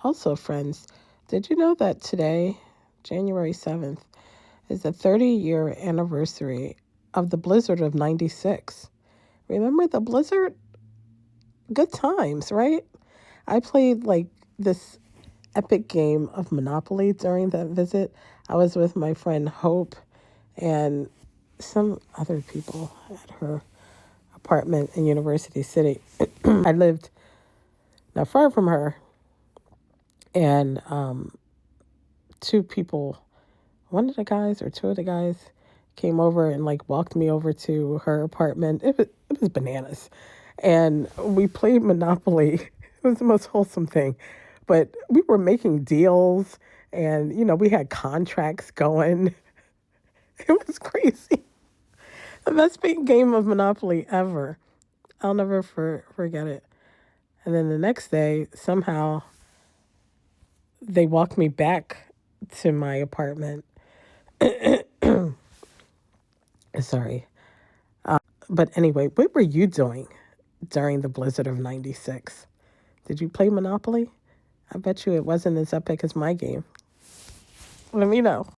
Also, friends, did you know that today, January 7th, is the 30-year anniversary of the blizzard of 96? Remember the blizzard? Good times, right? I played like this epic game of Monopoly during that visit. I was with my friend Hope and some other people at her apartment in University City. I lived not far from her, and two people, one of the guys or two of the guys, came over and like walked me over to her apartment. It was bananas, and we played Monopoly. It was the most wholesome thing, but we were making deals, and we had contracts going. It was crazy. The best big game of Monopoly ever. I'll never forget it. And then the next day, somehow they walked me back to my apartment. Sorry. But anyway, what were you doing during the blizzard of 96? Did you play Monopoly? I bet you it wasn't as epic as my game. Let me know.